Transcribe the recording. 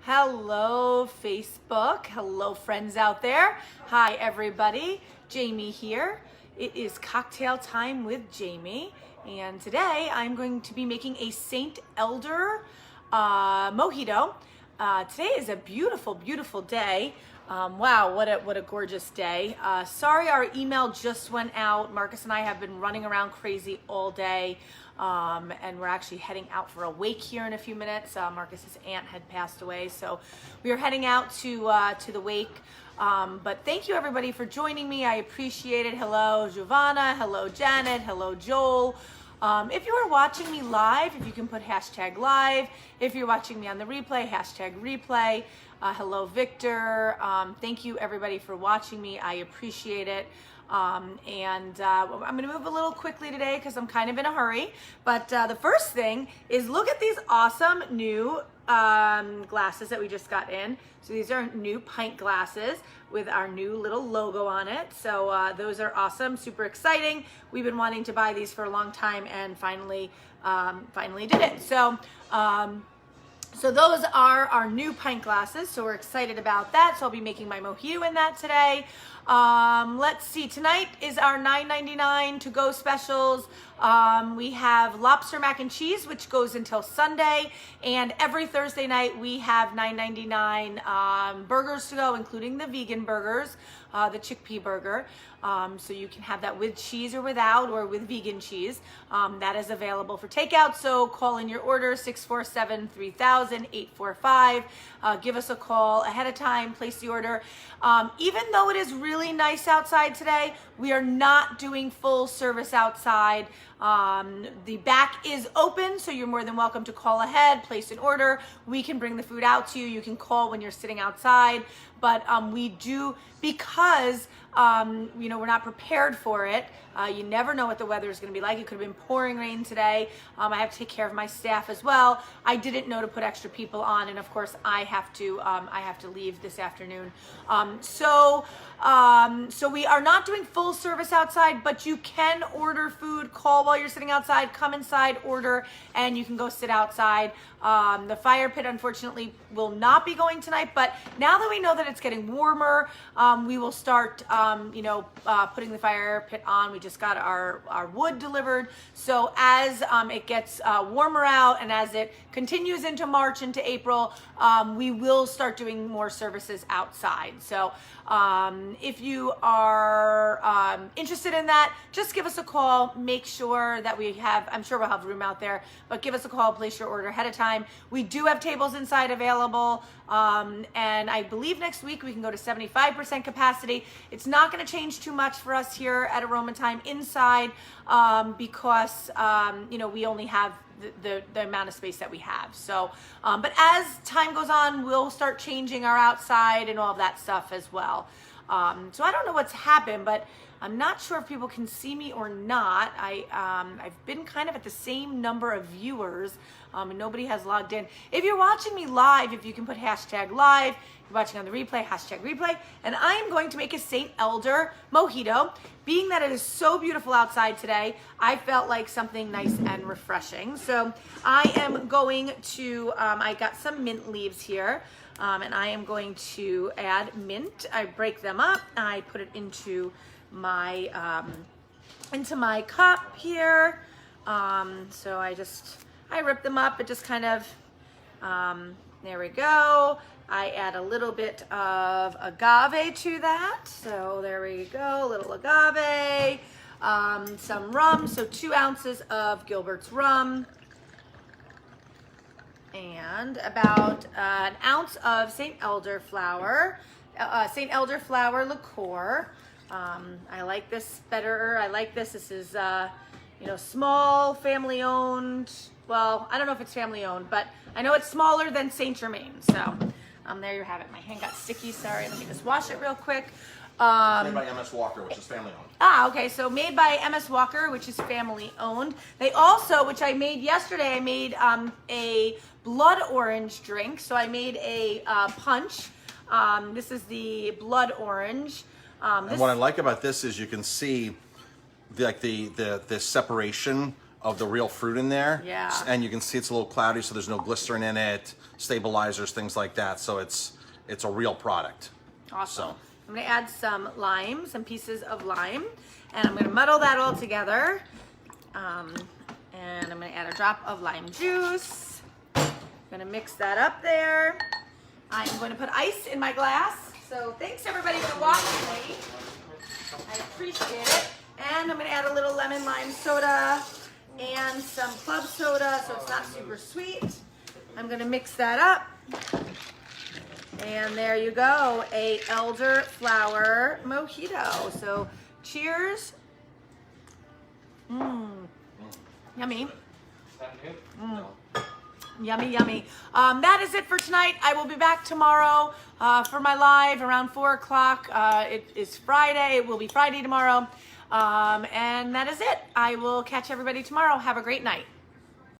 Hello, Facebook. Hello, friends out there. Hi, everybody. Jamie here. It is cocktail time with Jamie, and today I'm going to be making a St. Elder mojito. Today is a beautiful, beautiful day. Wow, what a gorgeous day. Sorry our email just went out. Marcus and I have been running around crazy all day. And we're actually heading out for a wake here in a few minutes. Marcus's aunt had passed away, so we are heading out to the wake. But thank you everybody for joining me. I appreciate it. Hello, Giovanna. Hello, Janet. Hello, Joel. If you are watching me live, if you can put hashtag live. If you're watching me on the replay, hashtag replay. Hello, Victor. Thank you everybody for watching me. I appreciate it. I'm going to move a little quickly today because I'm kind of in a hurry. But the first thing is look at these awesome new glasses that we just got in. So these are new pint glasses with our new little logo on it. So those are awesome, super exciting. We've been wanting to buy these for a long time and finally did it. So those are our new pint glasses, so we're excited about that. So I'll be making my mojito in that today. Let's see, tonight is our $9.99 to-go specials. We have lobster mac and cheese, which goes until Sunday, and every Thursday night we have $9.99 burgers to go, including the vegan burgers, the chickpea burger. So you can have that with cheese or without, or with vegan cheese. That is available for takeout, so call in your order, 647-3000-845. Give us a call ahead of time, place the order. Even though it is really nice outside today, we are not doing full service outside. The back is open, so you're more than welcome to call ahead, place an order. We can bring the food out to you. You can call when you're sitting outside, but we do, because we're not prepared for it. You never know what the weather is going to be like. It could have been pouring rain today. I have to take care of my staff as well. I didn't know to put extra people on, and of course I have to leave this afternoon. So we are not doing full service outside, but you can order food, call while you're sitting outside, come inside, order, and you can go sit outside. The fire pit unfortunately will not be going tonight, but now that we know that it's getting warmer, we will start putting the fire pit on. We just got our wood delivered, so as it gets warmer out and as it continues into March, into April, we will start doing more services outside. So if you are interested in that, just give us a call. Make sure that we have, I'm sure we'll have room out there, but give us a call, place your order ahead of time. We do have tables inside available, and I believe next week we can go to 75% capacity. It's not going to change too much for us here at Aroma Time inside, because we only have the amount of space that we have. So, but as time goes on, we'll start changing our outside and all of that stuff as well. So I don't know what's happened, but I'm not sure if people can see me or not. I've been kind of at the same number of viewers, and nobody has logged in. If you're watching me live, if you can put hashtag live, if you're watching on the replay, hashtag replay, and I am going to make a St. Elder mojito. Being that it is so beautiful outside today, I felt like something nice and refreshing. So I am going to, I got some mint leaves here, and I am going to add mint. I break them up, I put it into my cup here. So I rip them up. It just kind of, there we go. I add a little bit of agave to that. So there we go, a little agave, some rum. So 2 ounces of Gilbert's rum, and about an ounce of St. Elder flower, liqueur. I like this better. I like this. This is, small, family owned. Well, I don't know if it's family owned, but I know it's smaller than Saint Germain. So there you have it. My hand got sticky. Sorry. Let me just wash it real quick. Made by MS Walker, which is family owned. Okay. So made by MS Walker, which is family owned. They also, which I made yesterday, I made a blood orange drink. So I made a punch. This is the blood orange. And what I like about this is you can see the separation of the real fruit in there. Yeah. And you can see it's a little cloudy, so there's no glycerin in it, stabilizers, things like that. So it's a real product. Awesome. So. I'm gonna add some lime, some pieces of lime, and I'm gonna muddle that all together. And I'm gonna add a drop of lime juice. I'm gonna mix that up there. I'm going to put ice in my glass. So thanks everybody for watching me. I appreciate it. And I'm gonna add a little lemon lime soda and some club soda so it's not super sweet. I'm gonna mix that up. And there you go, a elderflower mojito. So cheers. Yummy. Yummy, yummy. That is it for tonight. I will be back tomorrow for my live around 4 o'clock. It is Friday. It will be Friday tomorrow. And that is it. I will catch everybody tomorrow. Have a great night.